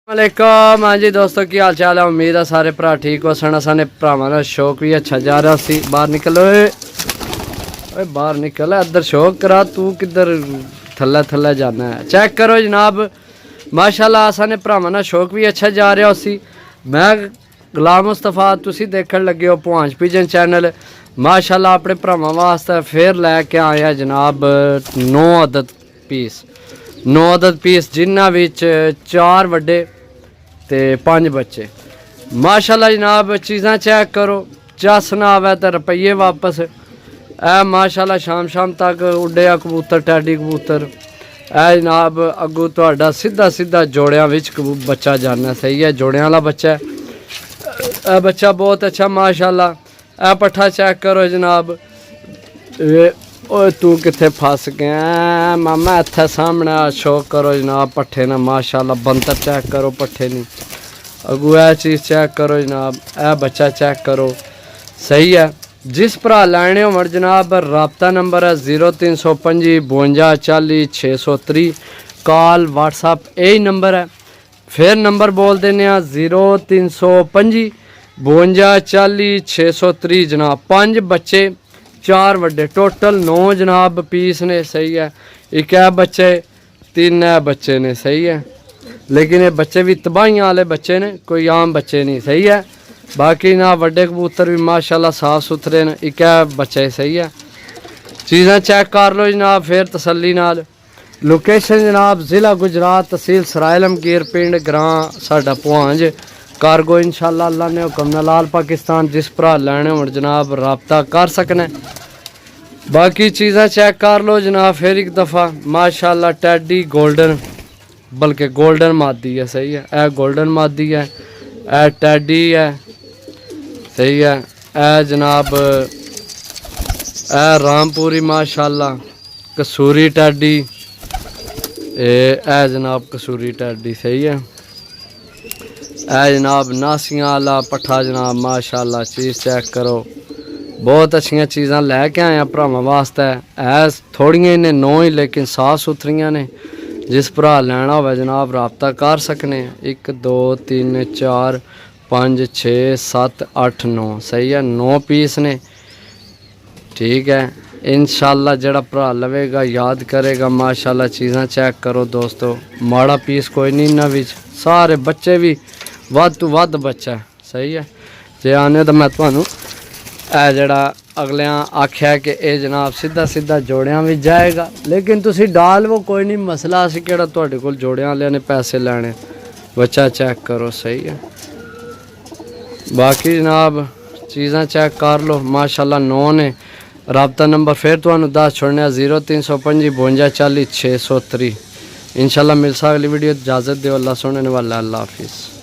वालेकुम। हाँ जी दोस्तों, की हाल चाल है। उम्मीद है सारे भरा ठीक हो सन। साने भरावां दा शौक भी अच्छा जा रहा सी। बाहर निकल ओए बाहर निकल, इधर शौक करा। तू किधर थल्ले थल्ले जाना है? चेक करो जनाब, माशाल्लाह साने भरावां दा शौक भी अच्छा जा रहा सी। मैं गुलाम मुस्तफा, तुसी देखण लगे हो भवांज पिजन चैनल। माशाल्लाह अपने भरावां वास्ते फिर लैके आया जनाब 9 अदद पीस। 9 अदद पीस जिन्हां विच 4 वड्डे ते 5 बच्चे। माशाल्लाह जनाब चीज़ां चेक करो, चस ना आवे तो रुपये वापस। ए माशाल्लाह शाम शाम तक उड्डेआ कबूतर, टैडी कबूतर। ए जनाब अगू तुहाडा सीधा सीधा जोड़ियां विच बच्चा जाना। सही है, जोड़ियां वाला बच्चा है। ए बच्चा बहुत अच्छा माशाल्लाह। ए पट्ठा चेक करो जनाब। ओए तू किथे फस गया मामा? इत्थे सामने शौक करो जनाब पट्ठे ने। माशाल्लाह बंतर चेक करो पट्ठे नहीं। अगू ए चीज़ चेक करो जनाब। ए बच्चा चेक करो। सही है। जिस भरा लैने हो जनाब, राबता नंबर है 0325 52 40 630। कॉल व्हाट्सअप यही नंबर है। फिर नंबर बोल देने 0325 52 40 630 जनाब। 5 बच्चे 4 वड्डे, टोटल 9 जनाब पीस ने। सही है। एक है बच्चे, 3 है बच्चे ने। सही है, लेकिन ये बच्चे भी तबाहियां वाले बच्चे ने, कोई आम बच्चे नहीं। सही है। बाकी ना वड्डे कबूतर भी माशाल्लाह साफ सुथरे ने। एक है बच्चे। सही है। चीज़ां चेक कर लो जनाब फिर तसल्ली नाल। लोकेशन जनाब ज़िला गुजरात, तहसील सरायलमगीर, पिंड ग्रां साडा भवांज। कारगो इंशाल्लाह अल्लाह ने हुक्म नाल लाल पाकिस्तान। जिस भरा लैने हो जनाब राबता कर सकने। बाकी चीज़ां चेक कर लो जनाब फिर एक दफ़ा। माशाल्लाह टैडी गोल्डन, बल्कि गोल्डन मादी है। सही है। ए गोल्डन मादी है, ए टैडी है। सही है। ए जनाब ए रामपुरी माशाल्लाह कसूरी टैडी। ए जनाब कसूरी टैडी। सही है। ए जनाब नासियां वाला पट्ठा जनाब माशाल्लाह। चीज़ चेक करो, बहुत अच्छिया चीज़ां लैके आया भरावां वास्ते। है थोड़ियां इन्हें 9 ही, लेकिन साफ सुथरियां ने। जिस भरा लैना हो जनाब राबता कर सकने। 1 2 3 4 5 6 7 8 9। सही है, 9 पीस ने। ठीक है। इंशाल्लाह जड़ा भरा लवेगा याद करेगा। माशाल्लाह चीज़ां चेक करो दोस्तों, माड़ा पीस कोई नहीं इन्हां विच। सारे बच्चे भी वध तो वध बच्चा है। सही है। जे आने तो मैं तुहानू ए जड़ा अगलियां आख्या कि ये जनाब सीधा सीधा जोड़ियां भी जाएगा, लेकिन तुसी डाल वो कोई नहीं मसला। असीं किहड़ा तुहाडे कोल जोड़ियां वालियां ने पैसे लैने। बच्चा चेक करो। सही है। बाकी जनाब चीज़ां चेक कर लो माशाल्लाह 9 ने। राबता नंबर फिर तुहानू दस छोड़ने 0325 52 40 630। इंशाल्लाह मिलसा अगली वीडियो। इजाज़त दो। अल्लाह सुनने वाला। अल्लाह हाफिज़।